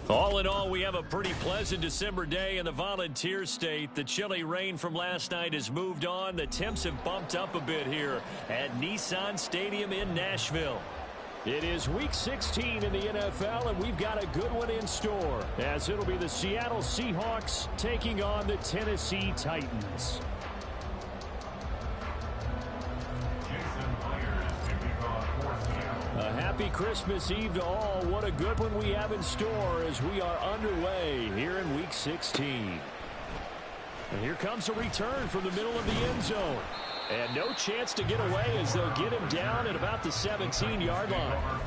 All in all, we have a pretty pleasant December day in the Volunteer State. The chilly rain from last night has moved on. The temps have bumped up a bit here at Nissan Stadium in Nashville. It is Week 16 in the NFL, and we've got a good one in store, as it'll be the Seattle Seahawks taking on the Tennessee Titans. A happy Christmas Eve to all. What a good one we have in store as we are underway here in Week 16. And here comes a return from the middle of the end zone. And no chance to get away as they'll get him down at about the 17-yard line.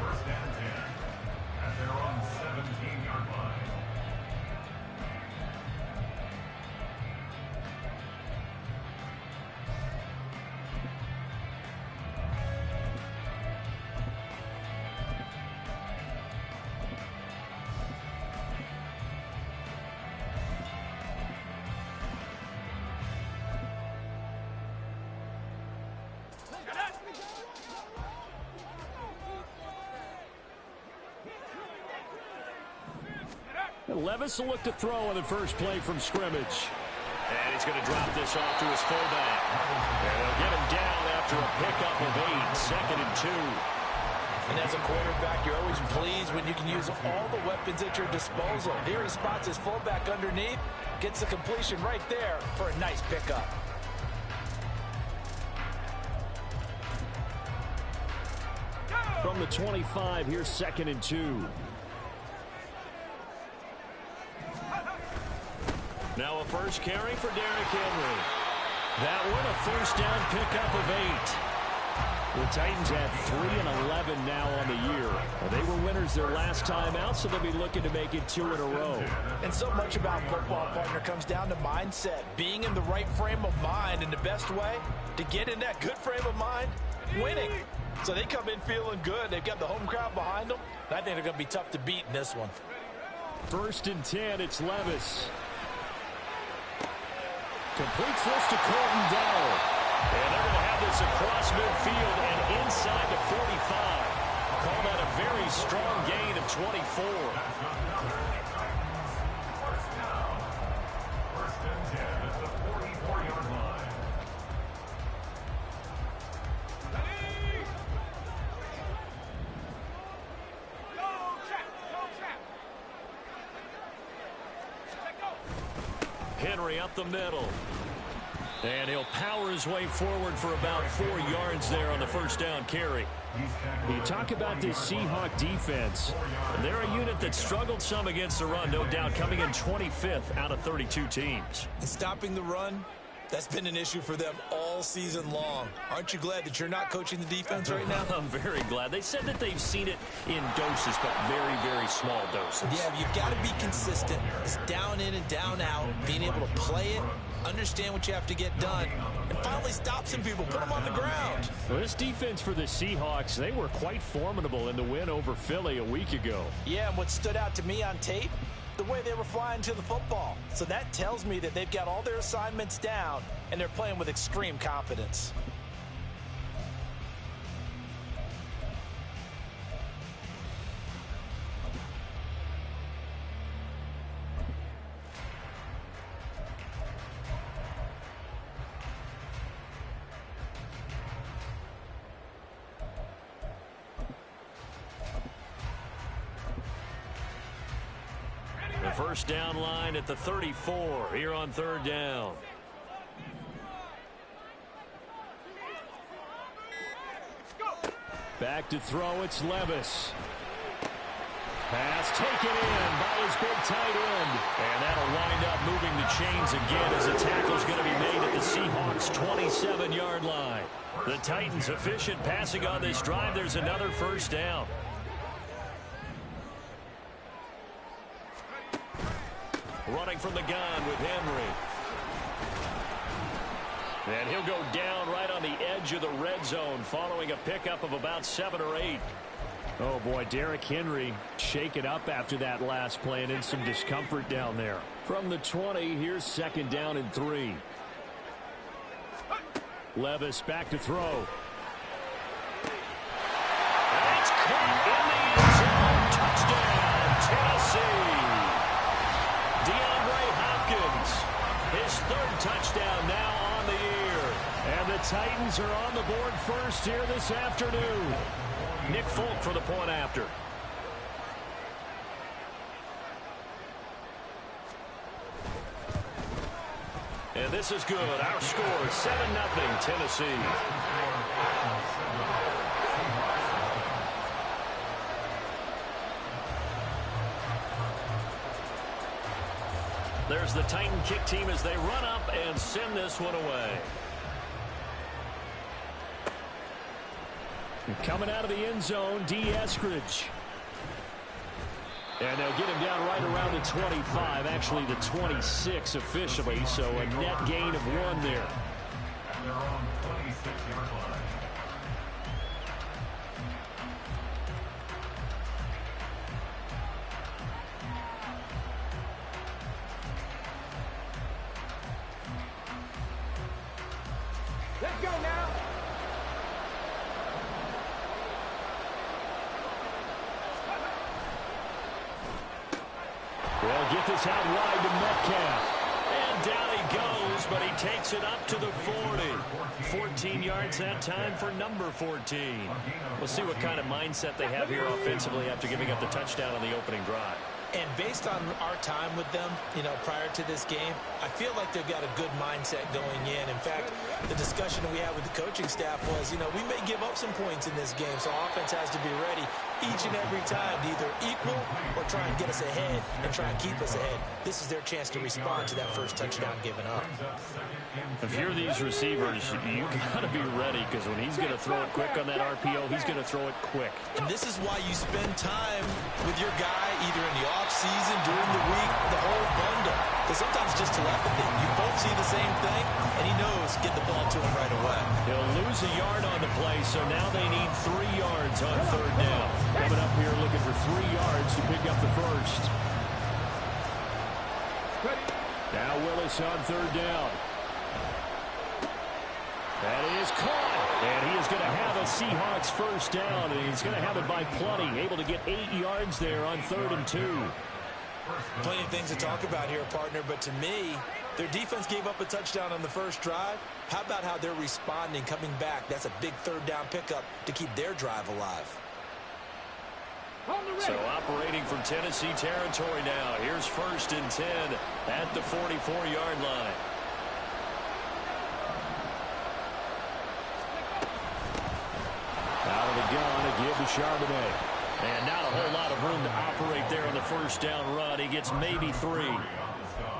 Levis will look to throw on the first play from scrimmage. And he's going to drop this off to his fullback. And they'll get him down after a pickup of 8, 2nd and 2. And as a quarterback, you're always pleased when you can use all the weapons at your disposal. Here he spots his fullback underneath, gets the completion right there for a nice pickup. From the 25, here's 2nd and 2. Now a first carry for Derrick Henry. That one a first down pickup of 8. The Titans have 3 and 11 now on the year. They were winners their last time out, so they'll be looking to make it 2 in a row. And so much about football, partner, comes down to mindset. Being in the right frame of mind, and the best way to get in that good frame of mind, winning. So they come in feeling good. They've got the home crowd behind them. And I think they're going to be tough to beat in this one. 1st and 10, it's Levis. Completes this to Colton Dowell. And they're going to have this across midfield and inside the 45. Call that a very strong gain of 24. First and 10 at the 44-yard line. Henry up the middle. And he'll power his way forward for about 4 yards there on the first down carry. You talk about this Seahawk defense. They're a unit that struggled some against the run, no doubt, coming in 25th out of 32 teams. And stopping the run, that's been an issue for them all season long. Aren't you glad that you're not coaching the defense right now? I'm very glad. They said that they've seen it in doses, but very, very small doses. Yeah, you've got to be consistent. It's down in and down out, being able to play it, understand what you have to get done, and finally stop some people, put them on the ground. Well, this defense for the Seahawks, they were quite formidable in the win over Philly a week ago. Yeah, and what stood out to me on tape, the way they were flying to the football. So that tells me that they've got all their assignments down, and they're playing with extreme confidence. The first down line at the 34 here on 3rd down. Back to throw, it's Levis. Pass taken in by his big tight end. And that'll wind up moving the chains again as the tackle's going to be made at the Seahawks' 27-yard line. The Titans efficient passing on this drive. There's another first down. Running from the gun with Henry. And he'll go down right on the edge of the red zone following a pickup of about 7 or 8. Oh, boy, Derrick Henry shaken up after that last play and in some discomfort down there. From the 20, here's 2nd down and 3. Levis back to throw. And it's caught in the end zone. Touchdown, Tennessee. Aggies are on the board first here this afternoon. Nick Folk for the point after. And this is good. Our score, 7-0 Tennessee. There's the Titan kick team as they run up and send this one away. Coming out of the end zone, D. Eskridge. And they'll get him down right around the 25, actually the 26 officially, so a net gain of 1 there. At their own 26-yard line. Let's go now. They'll get this out wide to Metcalf. And down he goes, but he takes it up to the 40. 14 yards that time for number 14. We'll see what kind of mindset they have here offensively after giving up the touchdown on the opening drive. And based on our time with them, prior to this game, I feel like they've got a good mindset going in. In fact, the discussion that we had with the coaching staff was, we may give up some points in this game, so offense has to be ready each and every time to either equal or try and get us ahead and try and keep us ahead. This is their chance to respond to that first touchdown given up. If you're these receivers, you got to be ready, because when he's going to throw it quick on that RPO, he's going to throw it quick. And this is why you spend time with your guy either in the offseason, during the week, the whole bundle. Because sometimes just telepathy. You both see the same thing, and he knows get the ball to him right away. He'll lose a yard on the play, so now they need 3 yards on third down. Coming up here looking for 3 yards to pick up the first. Now Willis on third down. That is caught. And he is going to have a Seahawks first down, and he's going to have it by plenty. Able to get 8 yards there on 3rd and 2. Plenty of things to talk about here, partner, but to me, their defense gave up a touchdown on the first drive. How about how they're responding, coming back? That's a big third down pickup to keep their drive alive. So operating from Tennessee territory now. Here's 1st and 10 at the 44-yard line. Out of the gun, a give to Charbonnet. And not a whole lot of room to operate there on the first down run. He gets maybe 3.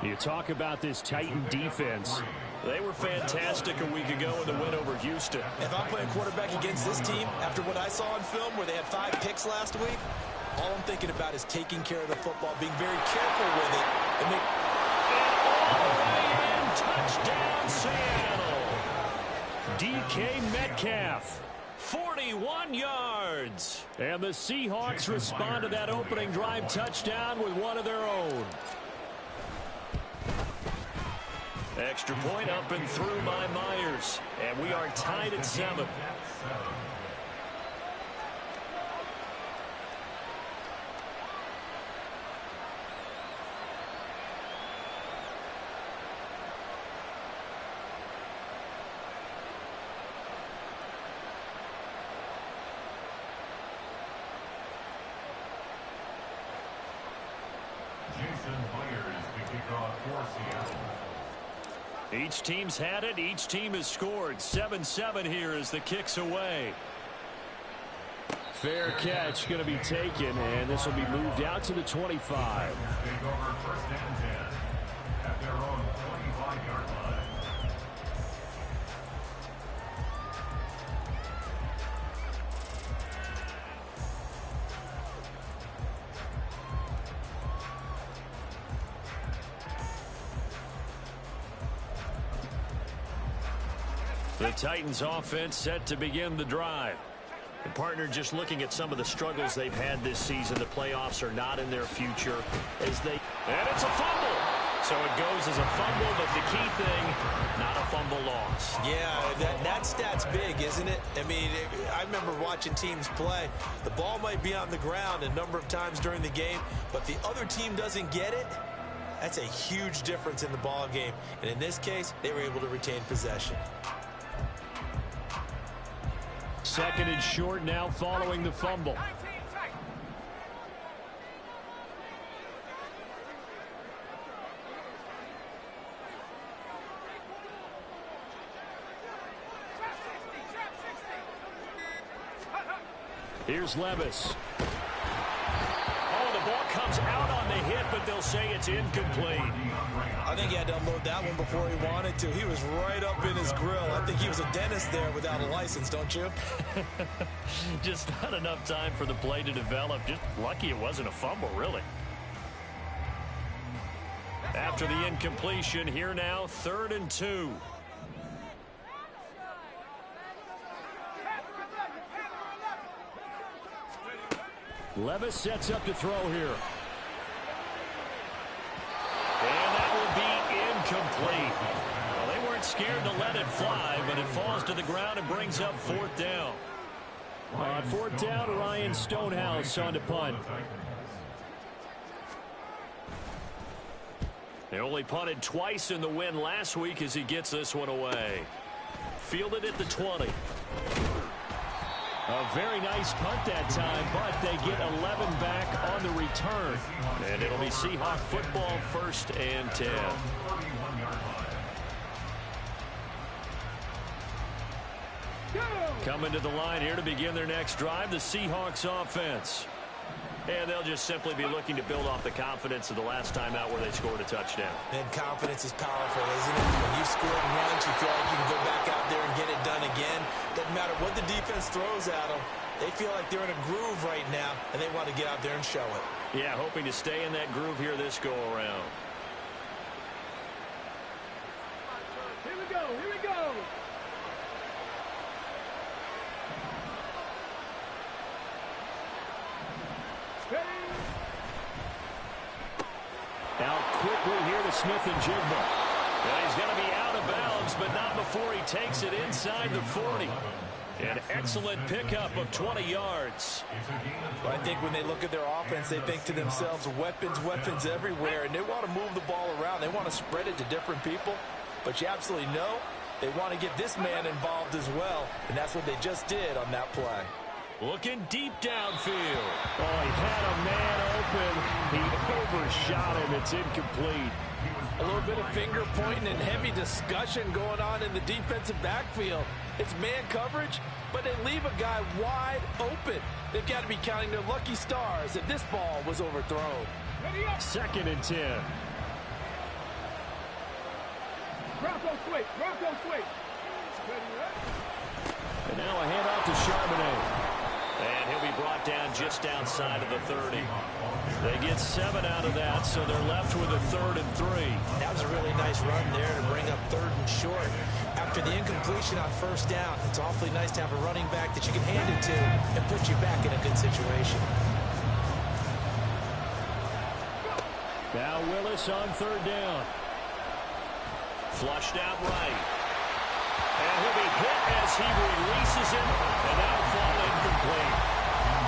You talk about this Titan defense. They were fantastic a week ago in the win over Houston. If I'm playing quarterback against this team, after what I saw on film where they had 5 picks last week, all I'm thinking about is taking care of the football, being very careful with it. And all the way in, touchdown Seattle. DK Metcalf. 41 yards. And the Seahawks respond to that opening drive touchdown with one of their own. Extra point up and through by Myers. And we are tied at 7. Each team's had it. Each team has scored. 7-7 here as the kick's away. Fair catch going to be taken, and this will be moved out to the 25. Take over 1st and 10 at their own 25-yard line. The Titans offense set to begin the drive. And partner, just looking at some of the struggles they've had this season, the playoffs are not in their future and it's a fumble. So it goes as a fumble, but the key thing, not a fumble loss. Yeah, that stat's big, isn't it? I mean, I remember watching teams play. The ball might be on the ground a number of times during the game, but the other team doesn't get it. That's a huge difference in the ball game. And in this case, they were able to retain possession. Second and short now following the fumble. Here's Levis. Oh, the ball comes out on the hit, but they'll say it's incomplete. I think he had to unload that one before he wanted to. He was right up in his grill. I think he was a dentist there without a license, don't you? Just not enough time for the play to develop. Just lucky it wasn't a fumble, really. After the incompletion, here now, 3rd and 2. Levis sets up to throw here. And that will be incomplete. Well, they weren't scared to let it fly, but it falls to the ground and brings up 4th down. On 4th down, Ryan Stonehouse on to punt. They only punted twice in the win last week as he gets this one away. Fielded at the 20. A very nice punt that time, but they get 11 back on the return. And it'll be Seahawk football, 1st and 10. Coming to the line here to begin their next drive, the Seahawks offense. And they'll just simply be looking to build off the confidence of the last time out where they scored a touchdown. And confidence is powerful, isn't it? When you scored once, you feel like you can go back out there and get it done again. Doesn't matter what the defense throws at them. They feel like they're in a groove right now, and they want to get out there and show it. Yeah, hoping to stay in that groove here this go-around. Here we go, here we go. Out quickly here to Smith and Jigba. Well, he's going to be out of bounds, but not before he takes it inside the 40. An excellent pickup of 20 yards. But I think when they look at their offense, they think to themselves, weapons, weapons everywhere, and they want to move the ball around. They want to spread it to different people, but you absolutely know they want to get this man involved as well, and that's what they just did on that play. Looking deep downfield. Oh, he had a man open. He overshot him. It's incomplete. A little bit of finger pointing and heavy discussion going on in the defensive backfield. It's man coverage, but they leave a guy wide open. They've got to be counting their lucky stars that this ball was overthrown. 2nd and 10. Bronco switch, Bronco switch. And now a handoff to Charbonnet. And he'll be brought down just outside of the 30. They get 7 out of that, so they're left with a 3rd and 3. That was a really nice run there to bring up 3rd and short. After the incompletion on 1st down, it's awfully nice to have a running back that you can hand it to and put you back in a good situation. Now Willis on 3rd down. Flushed out right. And he'll be hit as he releases it, and that'll fall incomplete.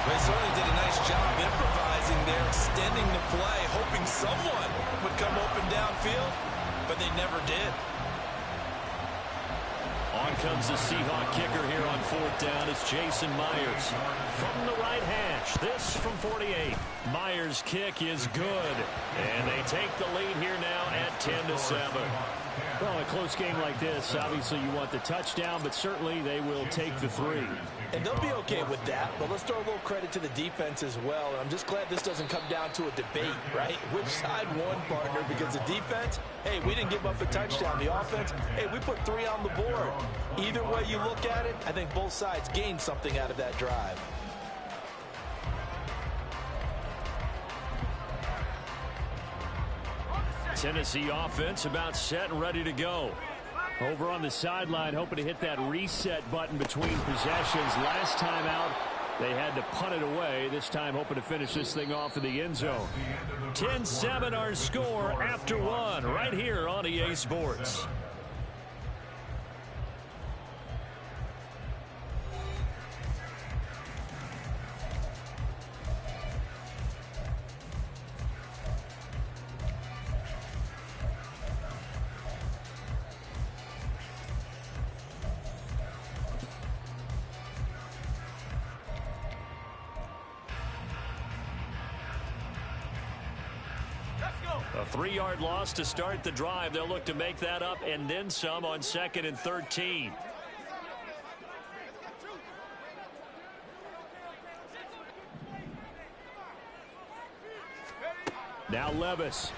They certainly did a nice job improvising there, extending the play, hoping someone would come open downfield, but they never did. On comes the Seahawk kicker here on 4th down. It's Jason Myers from the right hash. This from 48. Myers' kick is good, and they take the lead here now at 10-7. Well, a close game like this, obviously you want the touchdown, but certainly they will take the 3. And they'll be okay with that, but let's throw a little credit to the defense as well. And I'm just glad this doesn't come down to a debate, right? Which side won, partner? Because the defense, hey, we didn't give up a touchdown. The offense, hey, we put 3 on the board. Either way you look at it, I think both sides gained something out of that drive. Tennessee offense about set and ready to go. Over on the sideline, hoping to hit that reset button between possessions. Last time out, they had to punt it away. This time, hoping to finish this thing off in the end zone. 10-7 our score after 1 right here on EA Sports. A 3-yard loss to start the drive. They'll look to make that up and then some on 2nd and 13. Now Levis.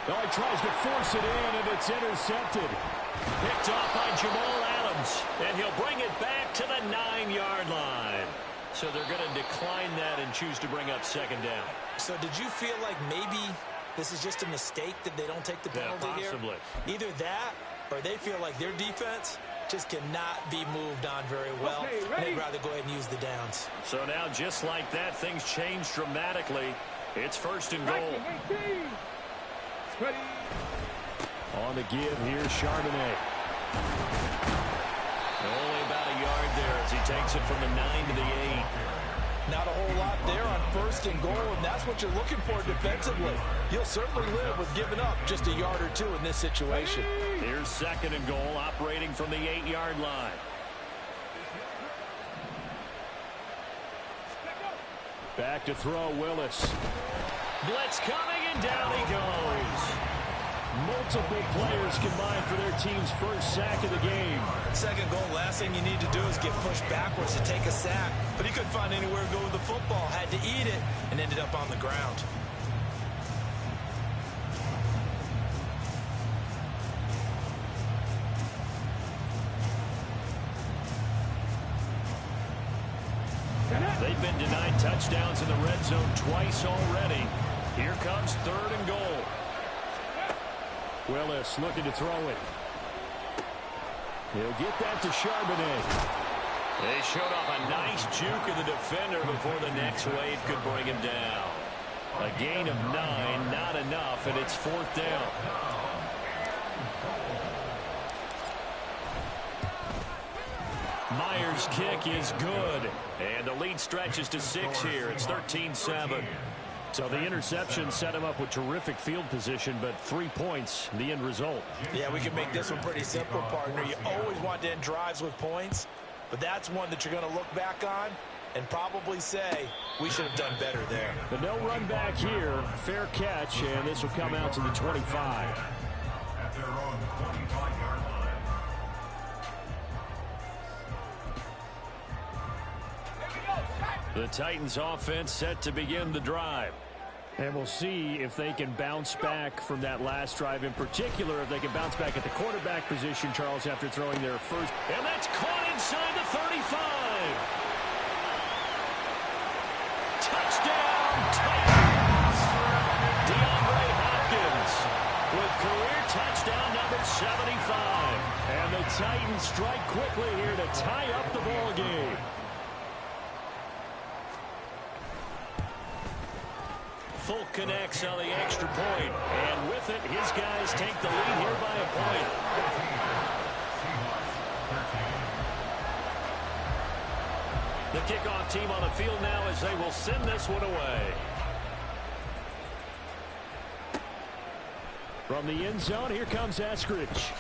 Oh, he tries to force it in, and it's intercepted. Picked off by Jamal Adams, and he'll bring it back to the 9-yard line. So they're going to decline that and choose to bring up 2nd down. So did you feel like maybe this is just a mistake that they don't take the penalty possibly here? Either that or they feel like their defense just cannot be moved on very well. And they'd rather go ahead and use the downs. So now just like that, things change dramatically. It's 1st and goal. On the give, here's Charbonnet. Only about a yard there as he takes it from the 9 to the 8. Not a whole lot there on 1st and goal, and that's what you're looking for defensively. You'll certainly live with giving up just a yard or 2 in this situation. Here's 2nd and goal, operating from the 8-yard line. Back to throw, Willis. Blitz coming, and down he goes. Multiple players combined for their team's first sack of the game. 2nd goal, last thing you need to do is get pushed backwards to take a sack. But he couldn't find anywhere to go with the football, had to eat it, and ended up on the ground. They've been denied touchdowns in the red zone twice already. Here comes 3rd and goal. Willis looking to throw it. He'll get that to Charbonnet. They showed off a nice juke of the defender before the next wave could bring him down. A gain of 9, not enough, and it's 4th down. Myers' kick is good, and the lead stretches to 6 here. It's 13-7. So the interception set him up with terrific field position, but 3 points, the end result. Yeah, we can make this one pretty simple, partner. You always want to end drives with points, but that's one that you're going to look back on and probably say, we should have done better there. But no run back here. Fair catch, and this will come out to the 25. At their own 25-yard line. The Titans offense set to begin the drive. And we'll see if they can bounce back from that last drive, in particular if they can bounce back at the quarterback position, Charles, after throwing their first. And that's caught inside the 35. Touchdown, Titans. DeAndre Hopkins with career touchdown number 75. And the Titans strike quickly here to tie up the ball game. Folk connects on the extra point, and with it, his guys take the lead here by a point. The kickoff team on the field now as they will send this one away. From the end zone, here comes Eskridge.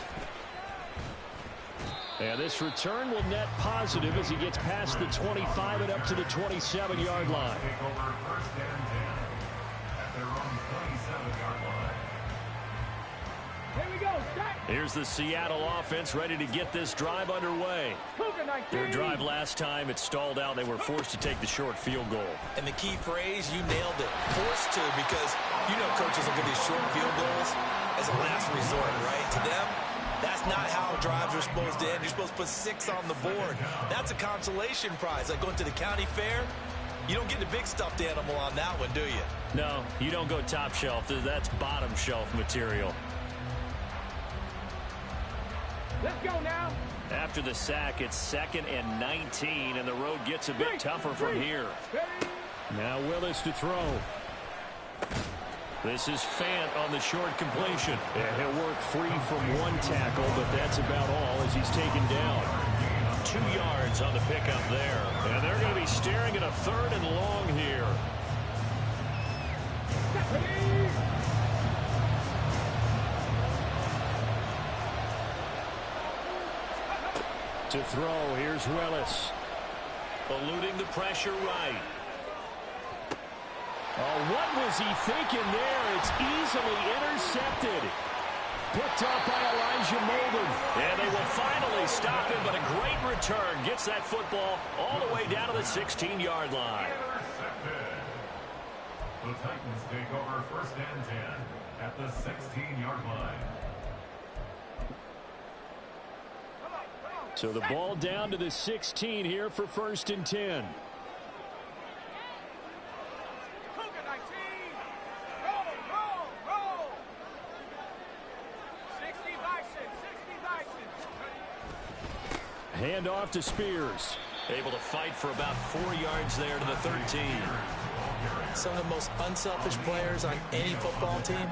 And this return will net positive as he gets past the 25 and up to the 27-yard line. Take over 1st and 10. Their own 27-yard line. Here we go. Start. Here's the Seattle offense ready to get this drive underway. Their drive last time, it stalled out. They were forced to take the short field goal. And the key phrase, you nailed it. Forced to, because you know coaches look at these short field goals as a last resort, right? To them, that's not how drives are supposed to end. You're supposed to put 6 on the board. That's a consolation prize. Like going to the county fair, you don't get the big stuffed animal on that one, do you? No, you don't go top shelf. That's bottom shelf material. Let's go now. After the sack, it's 2nd and 19, and the road gets a bit tougher from here. Now Willis to throw. This is Fant on the short completion. And he'll work free from one tackle, but that's about all as he's taken down. 2 yards on the pickup there. And they're going to be staring at a 3rd and long here. To throw, here's Willis. Eluding the pressure right. Oh, what was he thinking there? It's easily intercepted. Picked up by Elijah Molden. And they will finally stop him, but a great return. Gets that football all the way down to the 16-yard line. The Titans take over 1st and 10 at the 16-yard line. So the ball down to the 16 here for 1st and 10. Hand off to Spears. Able to fight for about 4 yards there to the 13. Some of the most unselfish players on any football team,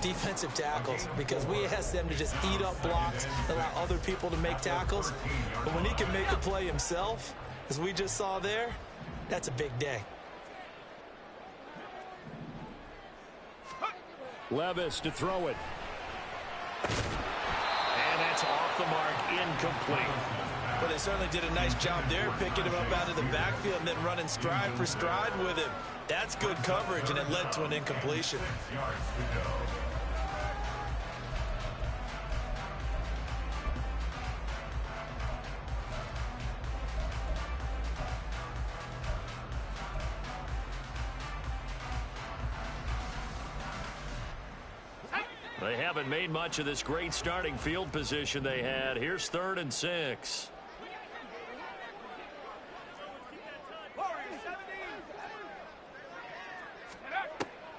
defensive tackles, because we ask them to just eat up blocks, allow other people to make tackles. But when he can make a play himself, as we just saw there, that's a big day. Levis to throw it. And that's off the mark, incomplete. But they certainly did a nice job there, picking him up out of the backfield and then running stride for stride with him. That's good coverage, and it led to an incompletion. They haven't made much of this great starting field position they had. Here's 3rd and 6.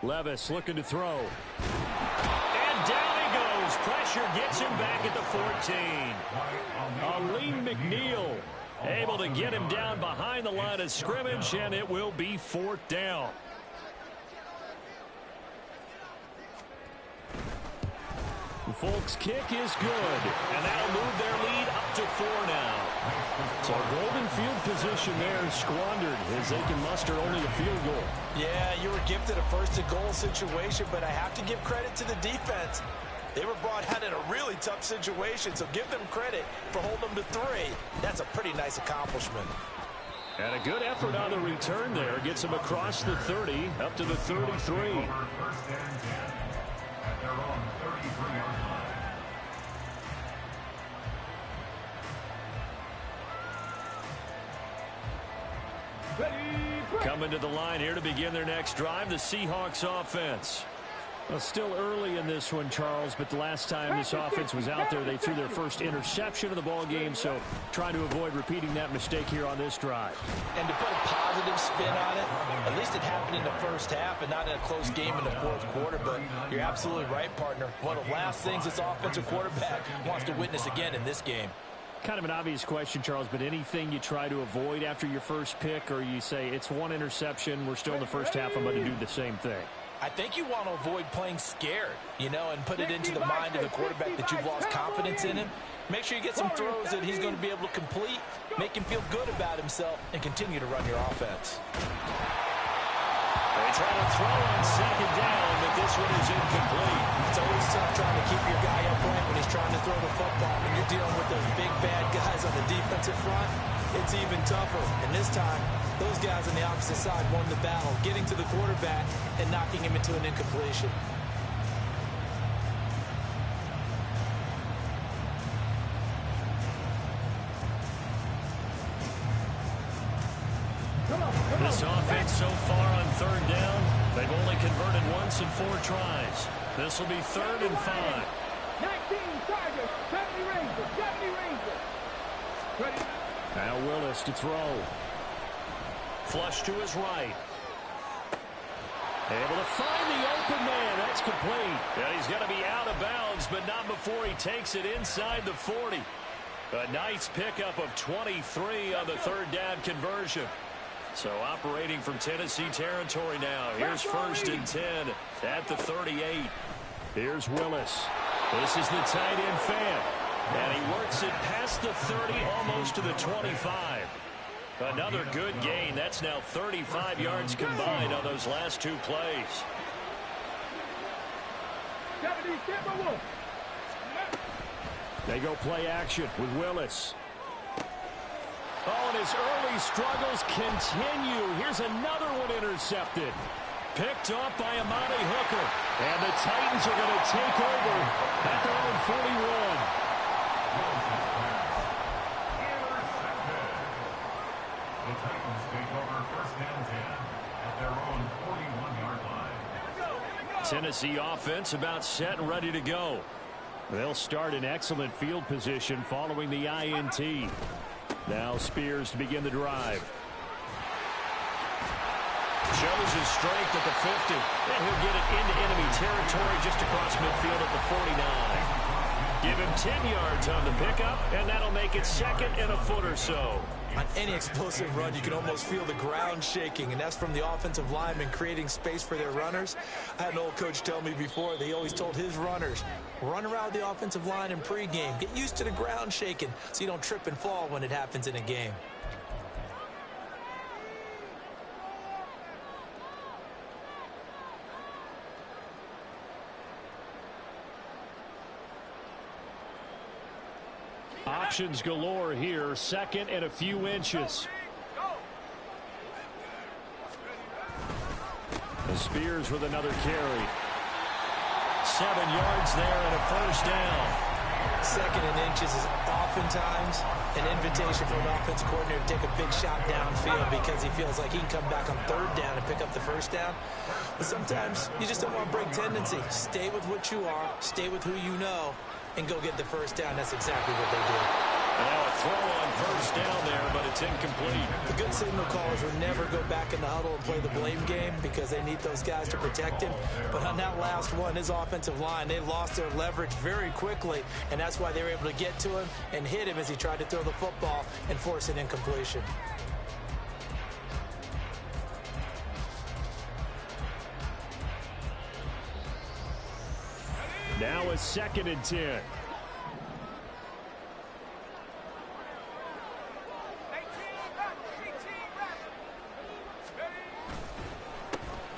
Levis looking to throw. And down he goes. Pressure gets him back at the 14. Aleem McNeil able to get him down behind the line of scrimmage, and it will be 4th down. The Folks kick is good, and that'll move their lead up to 4 now. So golden field position there squandered as they can muster only a field goal. Yeah, you were gifted a 1st and goal situation, but I have to give credit to the defense. They were brought out in a really tough situation, so give them credit for holding them to 3. That's a pretty nice accomplishment. And a good effort on the return there. Gets them across the 30, up to the 33. 1st and 10 at their own 33-yard line. Coming to the line here to begin their next drive, the Seahawks offense. Well, still early in this one, Charles, but the last time this offense was out there, they threw their first interception of the ball game, so trying to avoid repeating that mistake here on this drive. And to put a positive spin on it, at least it happened in the first half and not in a close game in the 4th quarter, but you're absolutely right, partner. One of the last things this offensive quarterback wants to witness again in this game. Kind of an obvious question, Charles, but anything you try to avoid after your first pick, or you say it's 1 interception, we're still in the first half, I'm going to do the same thing? I think you want to avoid playing scared, and put it into the mind of the quarterback that you've lost confidence in him. Make sure you get some throws that he's going to be able to complete, make him feel good about himself, and continue to run your offense. They try to throw on 2nd down, but this one is incomplete. It's always tough trying to keep your guy upright when he's trying to throw the football. When you're dealing with those big, bad guys on the defensive front, it's even tougher. And this time, those guys on the opposite side won the battle, getting to the quarterback and knocking him into an incompletion. This offense so far on 3rd down, they've only converted once in 4 tries. This will be 3rd and 5. 19 Chargers, 70 Rangers, 70 Rangers. Ready? Now Willis to throw. Flush to his right. Able to find the open man. That's complete. And he's going to be out of bounds, but not before he takes it inside the 40. A nice pickup of 23 on the 3rd down conversion. So operating from Tennessee territory now. Here's 1st and 10 at the 38. Here's Willis. This is the tight end fan. And he works it past the 30, almost to the 25. Another good gain. That's now 35 yards combined on those last 2 plays. 70, Timberwolves. They go play action with Willis. Oh, and his early struggles continue. Here's another one intercepted. Picked off by Amani Hooker. And the Titans are going to take over at their own 41. The Titans take over first and 10 at their own 41-yard line. Tennessee offense about set and ready to go. They'll start in excellent field position following the INT. Now Spears to begin the drive. Shows his strength at the 50. And he'll get it into enemy territory just across midfield at the 49. Give him 10 yards on the pickup, and that'll make it second and a foot or so. On any explosive run, you can almost feel the ground shaking, and that's from the offensive linemen creating space for their runners. I had an old coach tell me before, they always told his runners, run around the offensive line in pregame. Get used to the ground shaking so you don't trip and fall when it happens in a game. Options galore here, second and a few inches. The Spears with another carry. 7 yards there and a first down. Second and inches is oftentimes an invitation for an offensive coordinator to take a big shot downfield because he feels like he can come back on third down and pick up the first down. But sometimes you just don't want to break tendency. Stay with what you are, stay with who you know, and go get the first down. That's exactly what they did. And now a throw on first down there, but it's incomplete. The good signal callers will never go back in the huddle and play the blame game because they need those guys to protect him. But on that last one, his offensive line, they lost their leverage very quickly, and that's why they were able to get to him and hit him as he tried to throw the football and force an incompletion. Now a second and 10.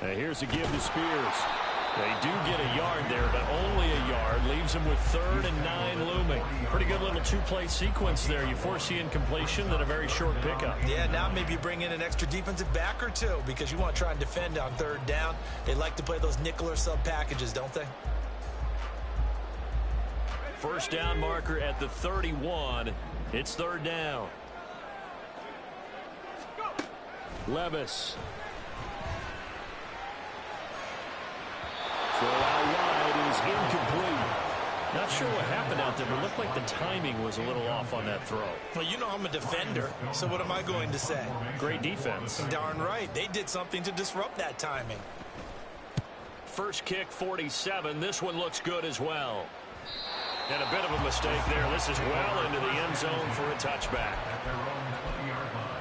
Now here's a give to Spears. They do get a yard there, but only a yard. Leaves them with 3rd and 9 looming. Pretty good little two-play sequence there. You foresee incompletion, then a very short pickup. Yeah, now maybe you bring in an extra defensive back or two because you want to try and defend on third down. They like to play those nickel or sub packages, don't they? First down marker at the 31. It's third down. Levis. Throw out wide is incomplete. Not sure what happened out there, but it looked like the timing was a little off on that throw. Well, you know I'm a defender, so what am I going to say? Great defense. Darn right. They did something to disrupt that timing. First kick, 47. This one looks good as well. And a bit of a mistake there. This is well into the end zone for a touchback. At their own 20-yard line.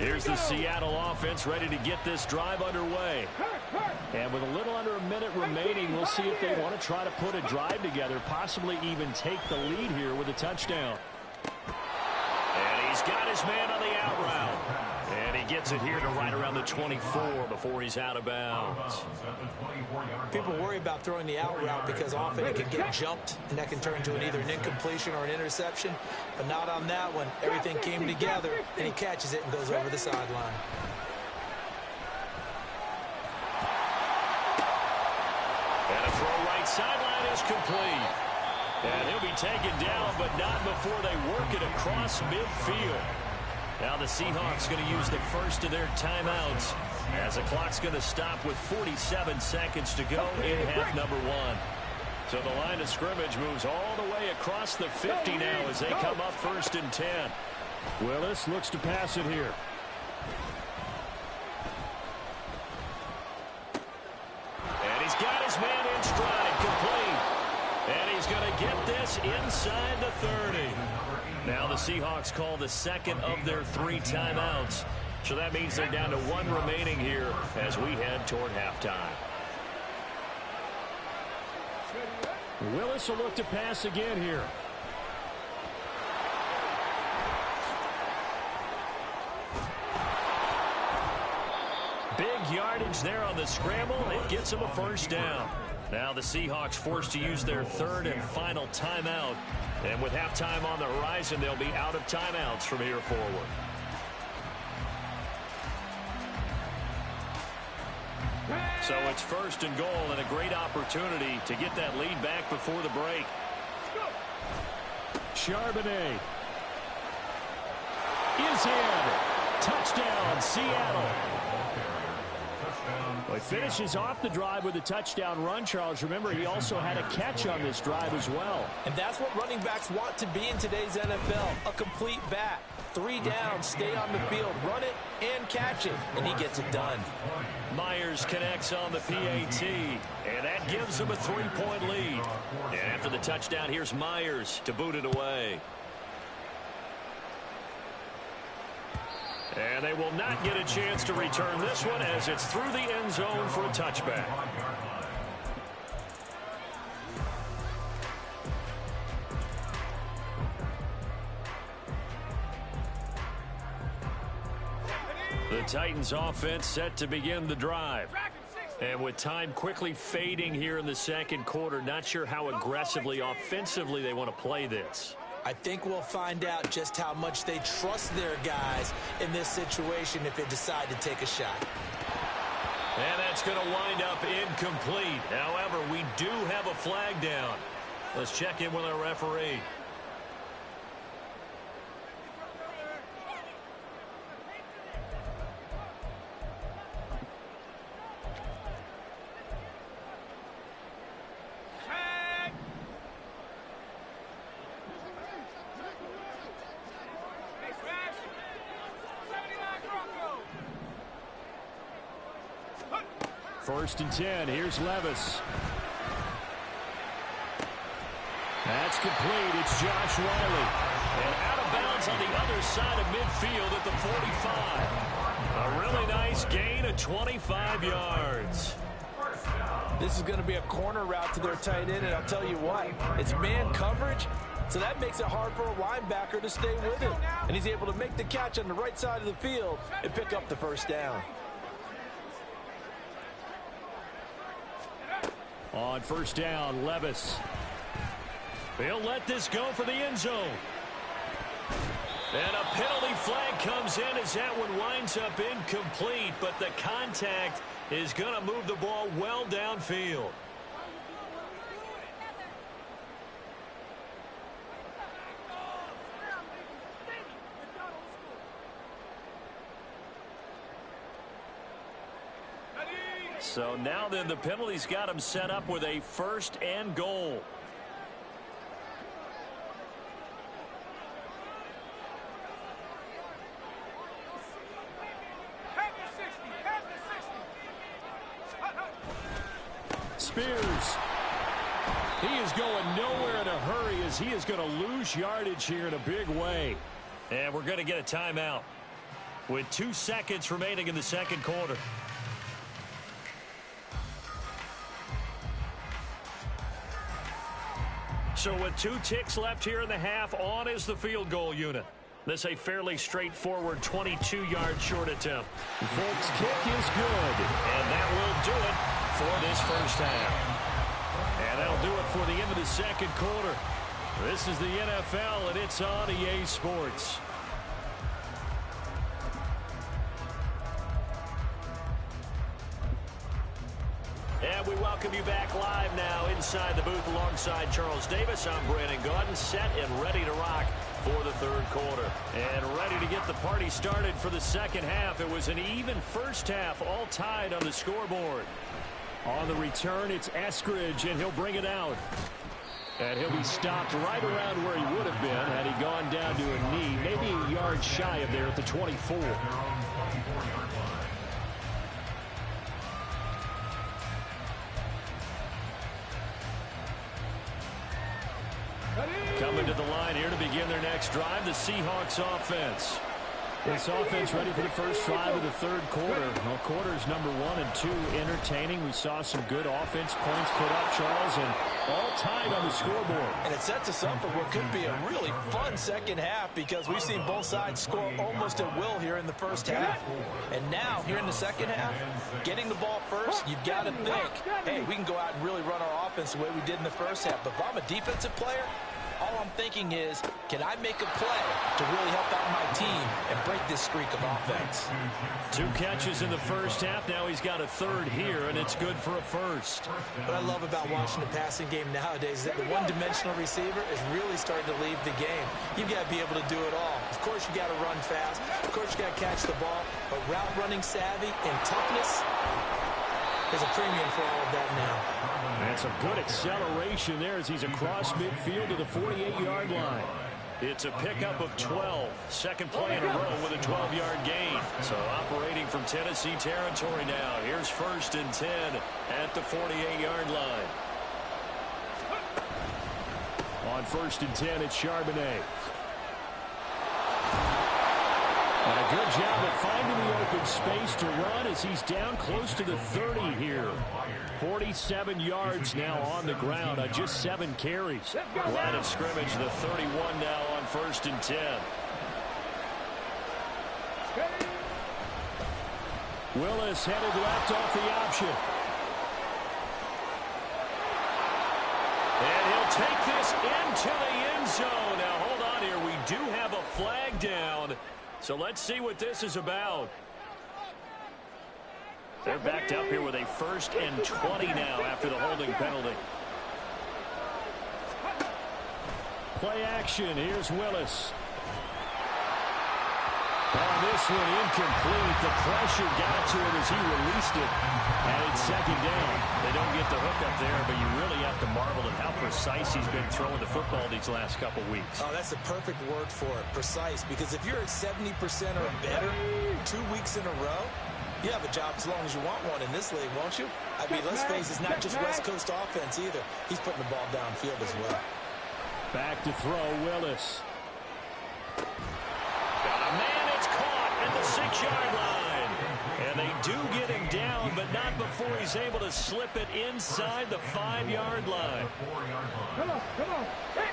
Here's the Seattle offense ready to get this drive underway. And with a little under a minute remaining, we'll see if they want to try to put a drive together, possibly even take the lead here with a touchdown. And he's got his man on the out route. And he gets it here to right around the 24 before he's out of bounds. People worry about throwing the out route because often it can get jumped, and that can turn into either an incompletion or an interception. But not on that one. Everything came together, and he catches it and goes over the sideline. And a throw right sideline is complete. And he'll be taken down, but not before they work it across midfield. Now the Seahawks going to use the first of their timeouts as the clock's going to stop with 47 seconds to go in half number 1. So the line of scrimmage moves all the way across the 50 now as they come up 1st and 10. Willis looks to pass it here. And he's got his man in stride, complete. And he's going to get this inside the 30. Now the Seahawks call the second of their 3 timeouts. So that means they're down to 1 remaining here as we head toward halftime. Willis will look to pass again here. Big yardage there on the scramble. It gets him a first down. Now the Seahawks forced to use their third and final timeout. And with halftime on the horizon, they'll be out of timeouts from here forward. So it's first and goal and a great opportunity to get that lead back before the break. Charbonnet is in. Touchdown, Seattle. Well, he finishes off the drive with a touchdown run, Charles. Remember, he also had a catch on this drive as well. And that's what running backs want to be in today's NFL, a complete back. 3 down, stay on the field, run it, and catch it, and he gets it done. Myers connects on the PAT, and that gives him a 3-point lead. And after the touchdown, here's Myers to boot it away. And they will not get a chance to return this one as it's through the end zone for a touchback. The Titans offense set to begin the drive. And with time quickly fading here in the second quarter, not sure how aggressively offensively they want to play this. I think we'll find out just how much they trust their guys in this situation if they decide to take a shot. And that's going to wind up incomplete. However, we do have a flag down. Let's check in with our referee. First and 10. Here's Levis. That's complete. It's Josh Wiley. And out of bounds on the other side of midfield at the 45. A really nice gain of 25 yards. This is going to be a corner route to their tight end, and I'll tell you what, it's man coverage, so that makes it hard for a linebacker to stay with him. And he's able to make the catch on the right side of the field and pick up the first down. On first down, Levis. He'll let this go for the end zone. And a penalty flag comes in as that one winds up incomplete, but the contact is going to move the ball well downfield. So now then the penalty's got him set up with a first and goal. Spears. He is going nowhere in a hurry as he is going to lose yardage here in a big way. And we're going to get a timeout with 2 seconds remaining in the second quarter. So with 2 ticks left here in the half, on is the field goal unit. This a fairly straightforward 22-yard short attempt. Volk's kick is good, and that will do it for this first half. And that'll do it for the end of the second quarter. This is the NFL, and it's on EA Sports. And we welcome you back live now inside the booth alongside Charles Davis. I'm Brandon Gaudin, set and ready to rock for the third quarter. And ready to get the party started for the second half. It was an even first half, all tied on the scoreboard. On the return, it's Eskridge, and he'll bring it out. And he'll be stopped right around where he would have been had he gone down to a knee, maybe a yard shy of there at the 24. Coming to the line here to begin their next drive, the Seahawks offense. This offense ready for the first drive of the third quarter. Well, quarters number 1 and 2 entertaining. We saw some good offense points put up, Charles, and all tied on the scoreboard. And it sets us up for what could be a really fun second half because we've seen both sides score almost at will here in the first half. And now, here in the second half, getting the ball first, you've got to think, hey, we can go out and really run our offense the way we did in the first half. But if I'm a defensive player, all I'm thinking is, can I make a play to really help out my team and break this streak of offense? 2 catches in the first half. Now he's got a third here, and it's good for a first. What I love about watching the passing game nowadays is that the one-dimensional receiver is really starting to leave the game. You've got to be able to do it all. Of course, you got to run fast. Of course, you got to catch the ball. But route running savvy and toughness, there's a premium for all of that now. That's a good acceleration there as he's across midfield to the 48-yard line. It's a pickup of 12. Second play in a row with a 12-yard gain. So operating from Tennessee territory now. Here's 1st and 10 at the 48-yard line. On 1st and 10, it's Charbonnet. And a good job of finding the open space to run as he's down close to the 30 here. 47 yards now on the ground on just 7 carries. Line of scrimmage, the 31 now on 1st and 10. Willis headed left off the option. And he'll take this into the end zone. Now hold on here. We do have a flag down. So let's see what this is about. They're backed up here with a 1st and 20 now after the holding penalty. Play action. Here's Willis. Oh, this one incomplete. The pressure got to him as he released it. And it's 2nd down. They don't get the hook up there, but you really have to marvel at how precise he's been throwing the football these last couple weeks. Oh, that's the perfect word for it, precise. Because if you're at 70% or better 2 weeks in a row, you have a job as long as you want one in this league, won't you? I mean, let's face it, it's not just West Coast offense either. He's putting the ball downfield as well. Back to throw, Willis. Got a man, it's caught at the 6-yard line. And they do get him down, but not before he's able to slip it inside the 5-yard line. Come on, come on. Hey.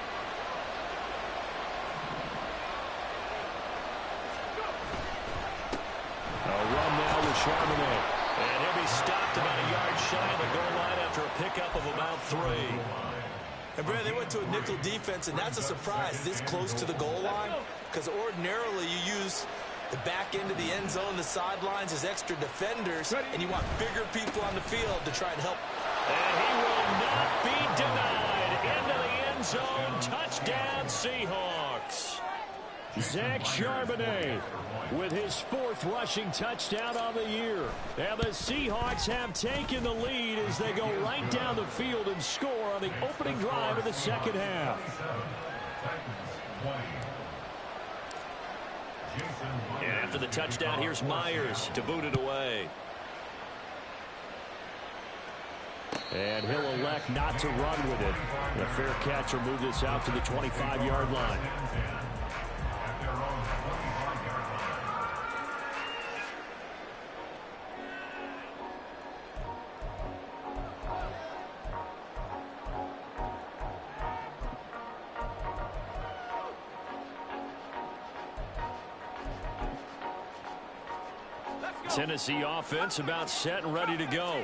A run now with Charbonnet. And he'll be stopped about a yard shy of the goal line after a pickup of about 3. And, Brad, they went to a nickel defense, and that's a surprise this close to the goal line because ordinarily you use the back end of the end zone, the sidelines as extra defenders, and you want bigger people on the field to try and help. And he will not be denied. Into the end zone. Touchdown, Seahawks. Zach Charbonnet with his 4th rushing touchdown on the year. And the Seahawks have taken the lead as they go right down the field and score on the opening drive of the second half. And after the touchdown, here's Myers to boot it away. And he'll elect not to run with it. The fair catch will move this out to the 25-yard line. Tennessee offense about set and ready to go.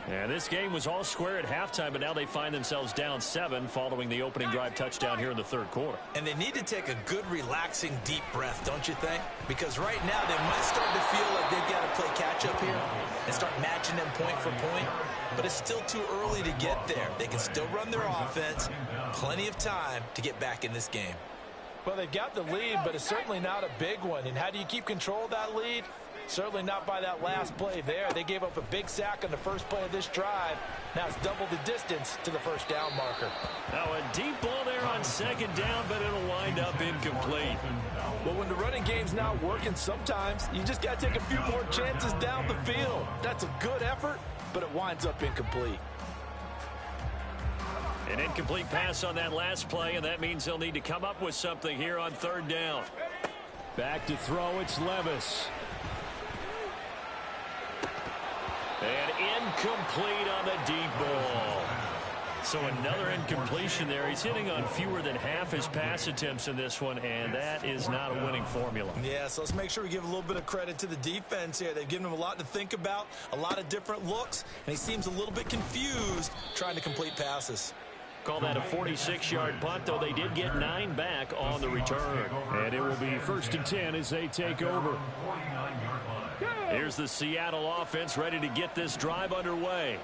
And this game was all square at halftime, but now they find themselves down 7 following the opening drive touchdown here in the third quarter. And they need to take a good, relaxing, deep breath, don't you think? Because right now they might start to feel like they've got to play catch-up here and start matching them point for point. But it's still too early to get there. They can still run their offense. Plenty of time to get back in this game. Well, they've got the lead, but it's certainly not a big one. And how do you keep control of that lead? Certainly not by that last play there. They gave up a big sack on the first play of this drive. Now it's double the distance to the first down marker. Now a deep ball there on 2nd down, but it'll wind up incomplete. Well, when the running game's not working, sometimes you just got to take a few more chances down the field. That's a good effort, but it winds up incomplete. An incomplete pass on that last play, and that means they'll need to come up with something here on 3rd down. Back to throw, it's Levis. And incomplete on the deep ball. So another incompletion there. He's hitting on fewer than half his pass attempts in this one, and that is not a winning formula. Yeah, so let's make sure we give a little bit of credit to the defense here. They've given him a lot to think about, a lot of different looks, and he seems a little bit confused trying to complete passes. Call that a 46-yard punt, though they did get 9 back on the return. And it will be 1st and 10 as they take over. Here's the Seattle offense ready to get this drive underway.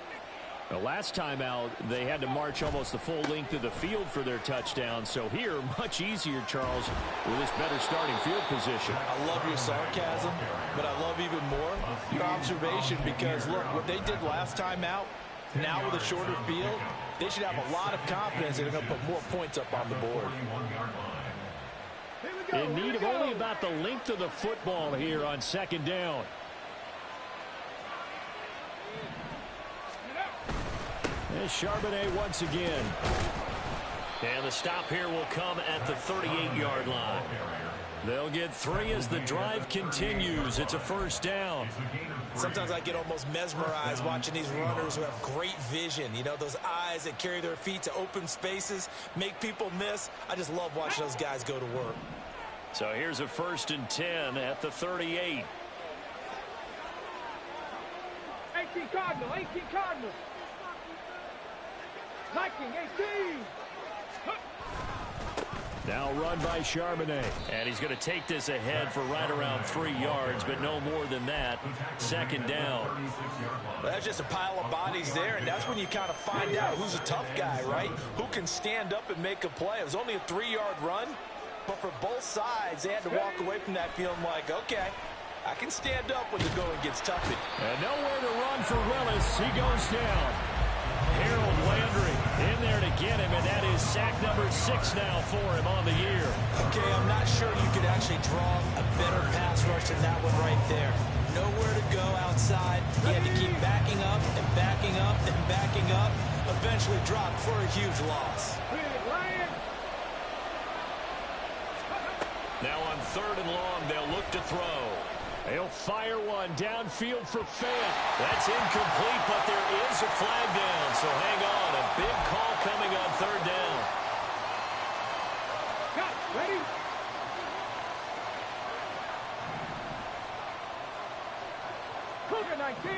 The last time out, they had to march almost the full length of the field for their touchdown. So here, much easier, Charles, with this better starting field position. I love your sarcasm, but I love even more your observation because, look, what they did last time out, now with a shorter field, they should have a lot of confidence that they're going to put more points up on the board. In need of only about the length of the football here on 2nd down. There's Charbonnet once again. And the stop here will come at the 38-yard line. They'll get 3 as the drive continues. It's a 1st down. Sometimes I get almost mesmerized watching these runners who have great vision. You know, those eyes that carry their feet to open spaces, make people miss. I just love watching those guys go to work. So here's a 1st and 10 at the 38. 18 Cardinal, 18 Cardinal. Viking, 18. Now run by Charbonnet. And he's going to take this ahead for right around 3 yards, but no more than that. 2nd down. Well, that's just a pile of bodies there, and that's when you kind of find out who's a tough guy, right? Who can stand up and make a play. It was only a 3-yard run, but for both sides, they had to walk away from that feeling like, okay, I can stand up when the going gets tough. And nowhere to run for Willis. He goes down. Harold Landry in there to get him, and that is sack number 6 now for him on the year. Okay, I'm not sure you could actually draw a better pass rush than that one right there. Nowhere to go outside. He had to keep backing up and backing up and backing up. Eventually dropped for a huge loss. Now on 3rd and long, they'll look to throw. They'll fire one downfield for Fant. That's incomplete, but there is a flag down. So hang on, a big call coming on 3rd down. Cut, ready? Cougar 19.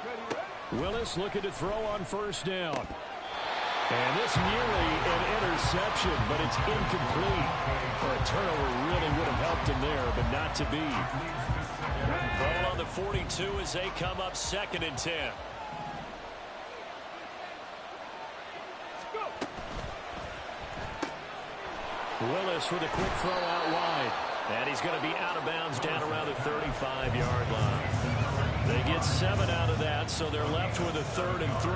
Ready? Willis looking to throw on 1st down. And this nearly an interception, but it's incomplete. A turnover really would have helped him there, but not to be. Ball on the 42 as they come up 2nd and 10. Willis with a quick throw out wide. And he's going to be out of bounds down around the 35-yard line. They get 7 out of that, so they're left with a 3rd and 3.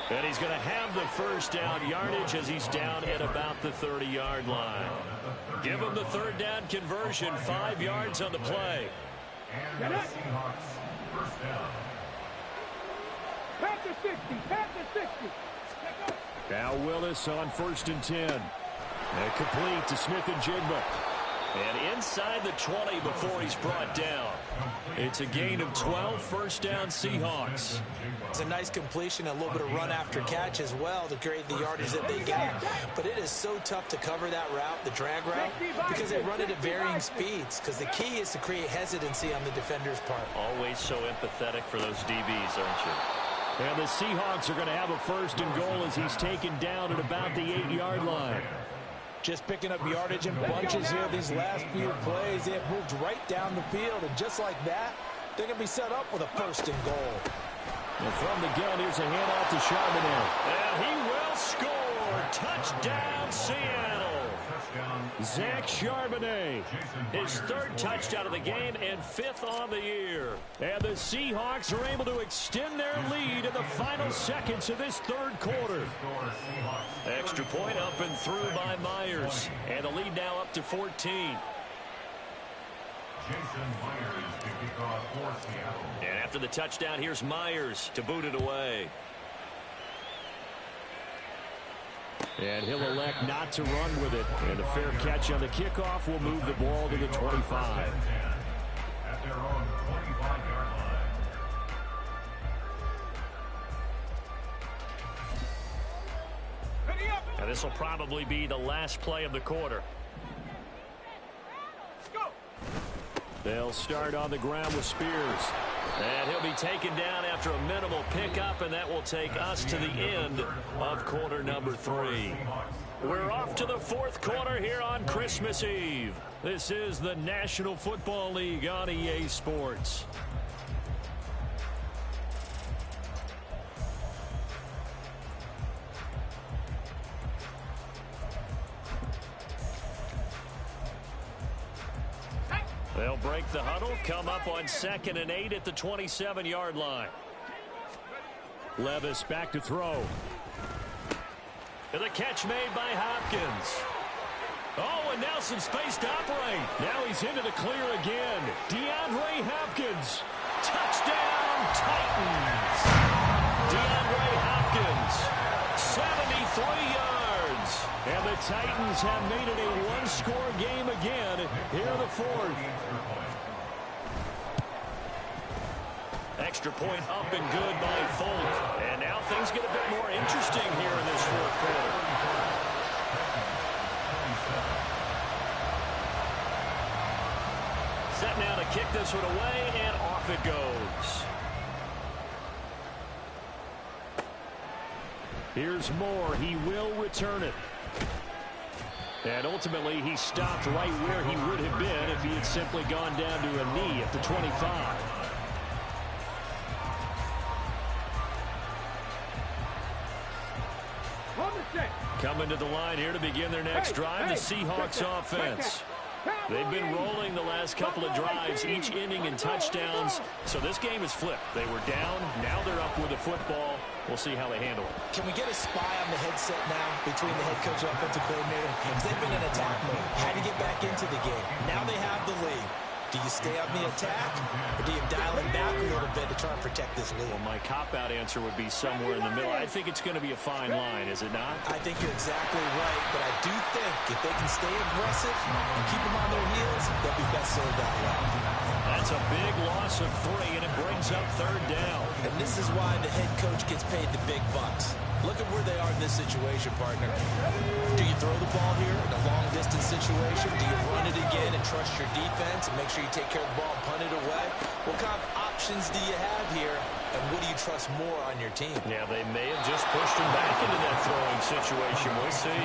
And he's going to have the 1st down yardage as he's down at about the 30-yard line. Give him the 3rd down conversion, 5 yards on the play. And the Seahawks, 1st down. Pass to 60, pass to 60. Now Willis on 1st and 10. And complete to Smith and Jigba. And inside the 20 before he's brought down. It's a gain of 12, 1st down Seahawks. It's a nice completion, a little bit of run after catch as well to create the yardage that they got. But it is so tough to cover that route, the drag route, because they run it at varying speeds. Because the key is to create hesitancy on the defender's part. Always so empathetic for those DBs, aren't you? And the Seahawks are going to have a 1st and goal as he's taken down at about the 8-yard line. Just picking up yardage in bunches here these last few plays. They have moved right down the field, and just like that, they're going to be set up with a 1st and goal. And from the gun, here's a handoff to Charbonnet. And he will score. Touchdown, Seattle. Zach Charbonnet, his third touchdown of the game and fifth on the year. And the Seahawks are able to extend their lead in the final seconds of this third quarter. Extra point up and through by Myers. And the lead now up to 14. And after the touchdown, here's Myers to boot it away. And he'll elect not to run with it. And a fair catch on the kickoff will move the ball to the 25. At their own 25-yard line. And this will probably be the last play of the quarter. They'll start on the ground with Spears. And he'll be taken down after a minimal pickup, and that will take us to the end of quarter number 3. We're off to the fourth quarter here on Christmas Eve. This is the National Football League on EA Sports. They'll break the huddle, come up on 2nd and 8 at the 27-yard line. Levis back to throw. And the catch made by Hopkins. Oh, and now some space to operate. Now he's into the clear again. DeAndre Hopkins. Touchdown, Titans. DeAndre Hopkins, 73 yards. And the Titans have made it a one-score game again here in the fourth. Extra point up and good by Folk. And now things get a bit more interesting here in this fourth quarter. Set now to kick this one away, and off it goes. Here's Moore. He will return it. And ultimately, he stopped right where he would have been if he had simply gone down to a knee at the 25. Coming to the line here to begin their next drive, the Seahawks offense. They've been rolling the last couple of drives, each ending in touchdowns. So this game is flipped. They were down. Now they're up with the football. We'll see how they handle it. Can we get a spy on the headset now between the head coach and offensive coordinator? Because they've been in attack mode. Had to get back into the game. Now they have the lead. Do you stay on the attack, or do you dial it back a little bit to try and protect this lead? Well, my cop-out answer would be somewhere in the middle. I think it's going to be a fine line, is it not? I think you're exactly right, but I do think if they can stay aggressive and keep them on their heels, they'll be best served that way. That's a big loss of 3, and it brings up third down. And this is why the head coach gets paid the big bucks. Look at where they are in this situation, partner. Do you throw the ball here in a long-distance situation? Do you run it again and trust your defense and make sure you take care of the ball and punt it away? What kind of options do you have here, and what do you trust more on your team? Yeah, they may have just pushed him back into that throwing situation. We'll see.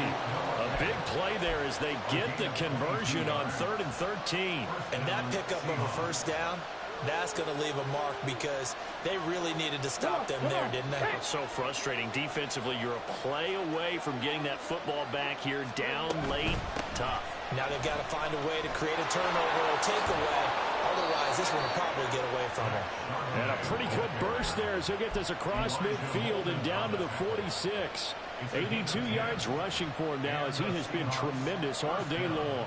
A big play there as they get the conversion on 3rd and 13. And that pickup of a first down, that's going to leave a mark because they really needed to stop them there, didn't they? It's so frustrating. Defensively, you're a play away from getting that football back here. Down late, tough. Now they've got to find a way to create a turnover or a takeaway. Otherwise, this one will probably get away from him. And a pretty good burst there as he'll get this across midfield and down to the 46. 82 yards rushing for him now as he has been tremendous all day long.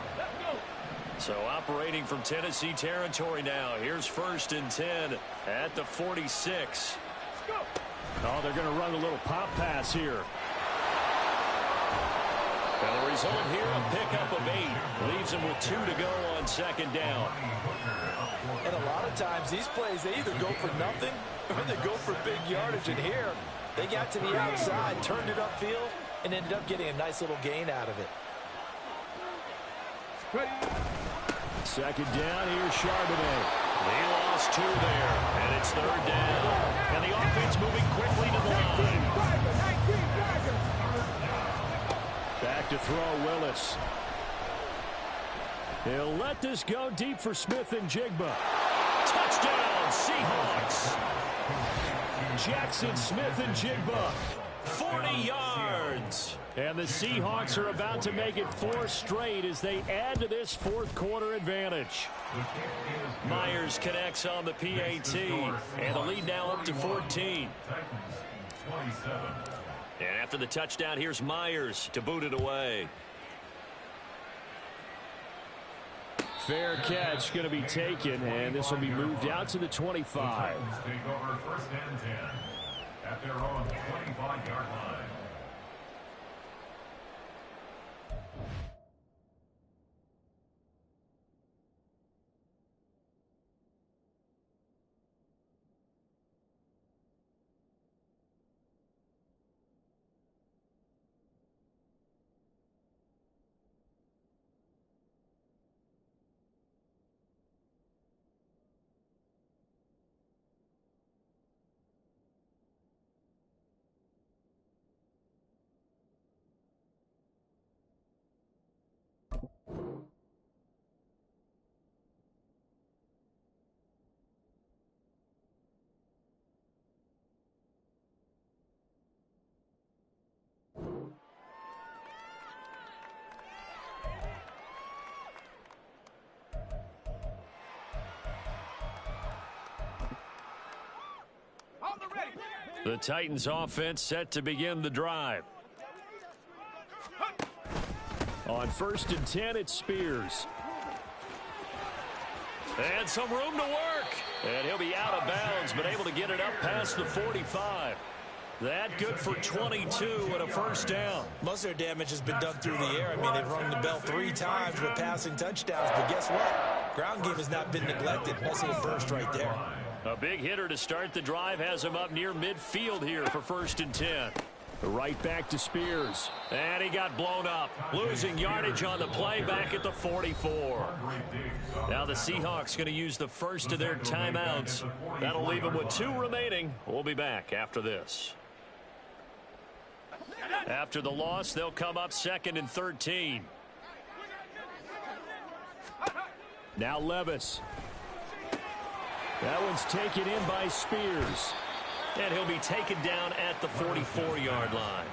So operating from Tennessee territory now. Here's 1st and 10 at the 46. Oh, they're going to run a little pop pass here. And the result here, a pickup of 8. Leaves them with 2 to go on 2nd down. And a lot of times these plays, they either go for nothing or they go for big yardage. And here, they got to the outside, turned it upfield, and ended up getting a nice little gain out of it. 2nd down, here's Charbonnet. They lost 2 there, and it's 3rd down. And the offense moving quickly to the line. Back to throw, Willis. He'll let this go deep for Smith and Jigba. Touchdown, Seahawks. Jackson Smith and Jigba 40 yards. And the Seahawks are about to make it 4 straight as they add to this fourth quarter advantage. Myers connects on the PAT, and the lead now up to 14. And after the touchdown, here's Myers to boot it away. Fair catch going to be taken, and this will be moved out to the 25. Take over first and 10 at their own 25-yard line. The Titans offense set to begin the drive. On 1st and 10, it's Spears. And some room to work. And he'll be out of bounds, but able to get it up past the 45. That good for 22 and a first down. Most of their damage has been done through the air. I mean, they've rung the bell 3 times with passing touchdowns, but guess what? Ground game has not been neglected. Nice little burst right there. A big hitter to start the drive has him up near midfield here for 1st and 10. Right back to Spears. And he got blown up. Losing yardage on the play back at the 44. Now the Seahawks going to use the first of their timeouts. That'll leave them with 2 remaining. We'll be back after this. After the loss, they'll come up 2nd and 13. Now Levis. That one's taken in by Spears. And he'll be taken down at the 44-yard line.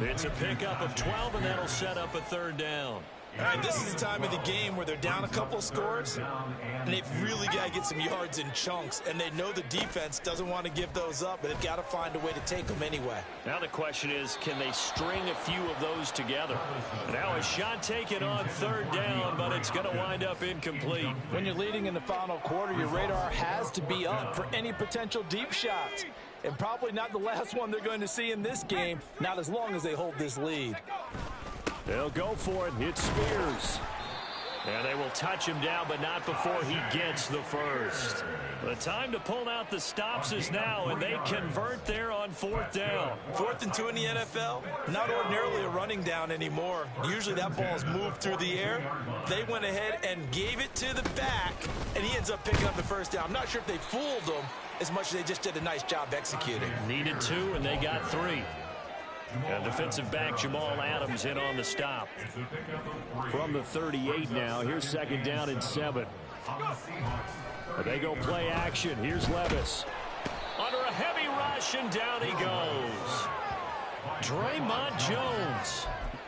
It's a pickup of 12, and that'll set up a 3rd down. All right, this is the time of the game where they're down a couple of scores, and they've really got to get some yards in chunks, and they know the defense doesn't want to give those up, but they've got to find a way to take them anyway. Now the question is, can they string a few of those together? Now a shot taken on 3rd down, but it's going to wind up incomplete. When you're leading in the final quarter, your radar has to be up for any potential deep shots, and probably not the last one they're going to see in this game, not as long as they hold this lead. They'll go for it. It's Spears. And they will touch him down, but not before he gets the first. The time to pull out the stops is now, and they convert there on 4th down. 4th and 2 in the NFL, not ordinarily a running down anymore. Usually that ball is moved through the air. They went ahead and gave it to the back, and he ends up picking up the first down. I'm not sure if they fooled him as much as they just did a nice job executing. Needed 2, and they got 3. And defensive back Jamal Adams in on the stop. From the 38 now, here's 2nd down and 7. They go play action. Here's Levis. Under a heavy rush, and down he goes. Draymond Jones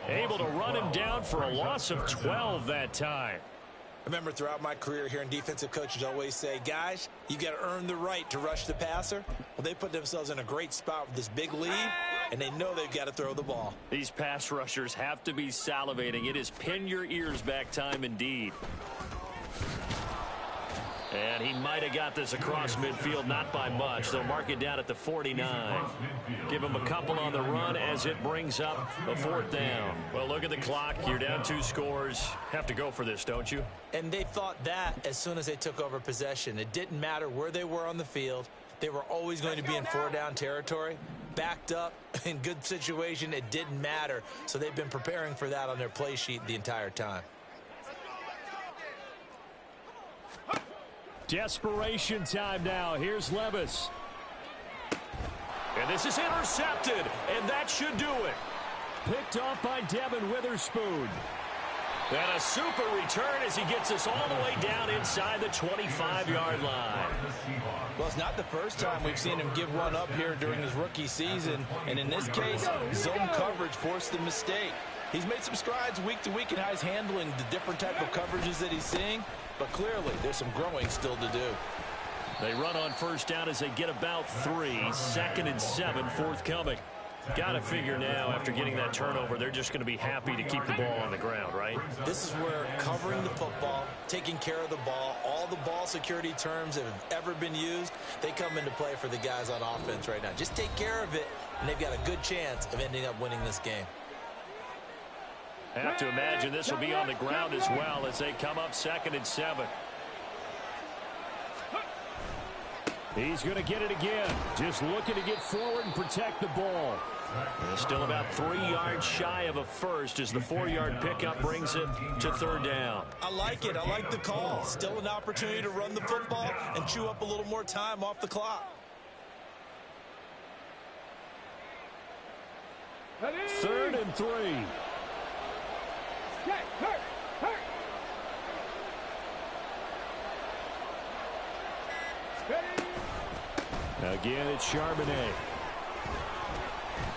able to run him down for a loss of 12 that time. I remember throughout my career hearing defensive coaches always say, guys, you got to earn the right to rush the passer. Well, they put themselves in a great spot with this big lead, and they know they've got to throw the ball. These pass rushers have to be salivating. It is pin your ears back time indeed. And he might have got this across midfield, not by much. They'll mark it down at the 49. Give him a couple on the run as it brings up a 4th down. Well, look at the clock. You're down 2 scores. Have to go for this, don't you? And they thought that as soon as they took over possession. It didn't matter where they were on the field. They were always going to be in 4-down territory. Backed up, in good situation, it didn't matter. So they've been preparing for that on their play sheet the entire time. Desperation time now. Here's Levis. And this is intercepted, and that should do it. Picked off by Devin Witherspoon. And a super return as he gets us all the way down inside the 25-yard line. Seahawks. Well, it's not the first time we've seen him give one up here during his rookie season. And in this case, zone coverage forced the mistake. He's made some strides week to week in how he's handling the different type of coverages that he's seeing. But clearly, there's some growing still to do. They run on first down as they get about 3. 2nd and 7 forthcoming. Got to figure now, after getting that turnover, they're just going to be happy to keep the ball on the ground, right? This is where covering the football, taking care of the ball, all the ball security terms that have ever been used, they come into play for the guys on offense right now. Just take care of it, and they've got a good chance of ending up winning this game. I have to imagine this will be on the ground as well as they come up 2nd and 7. He's going to get it again. Just looking to get forward and protect the ball. And still about 3 yards shy of a first as the 4-yard pickup brings it to 3rd down. I like it. I like the call. Still an opportunity to run the football and chew up a little more time off the clock. 3rd and 3. Again, it's Charbonnet.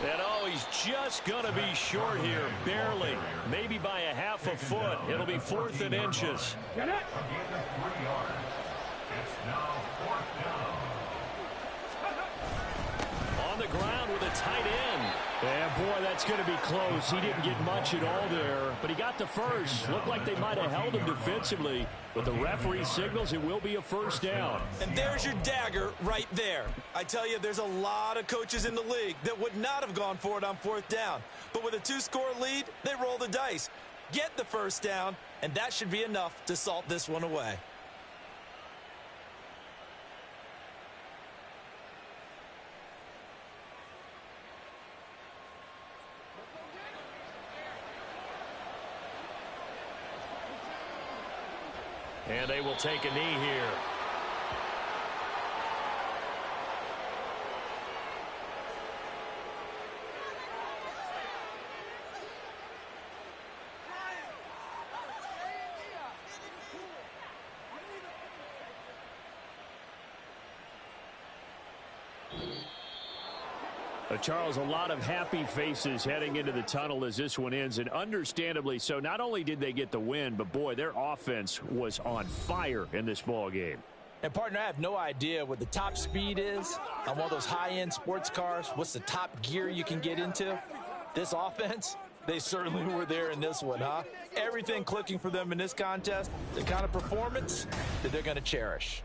And oh, he's just going to be short here, barely. Maybe by a half a foot. It'll be 4th and inches. Again, 3 yards. It's now 4th down. On the ground with a tight end. Yeah, boy, that's going to be close. He didn't get much at all there, but he got the first. Looked like they might have held him defensively, but the referee signals it will be a 1st down. And there's your dagger right there. I tell you, there's a lot of coaches in the league that would not have gone for it on 4th down. But with a 2-score lead, they roll the dice. Get the 1st down, and that should be enough to salt this one away. And they will take a knee here. Charles, a lot of happy faces heading into the tunnel as this one ends, and understandably so. Not only did they get the win, but boy, their offense was on fire in this ball game. And partner, I have no idea what the top speed is on one of those high-end sports cars. What's the top gear you can get into? This offense, they certainly were there in this one, huh? Everything clicking for them in this contest, the kind of performance that they're going to cherish.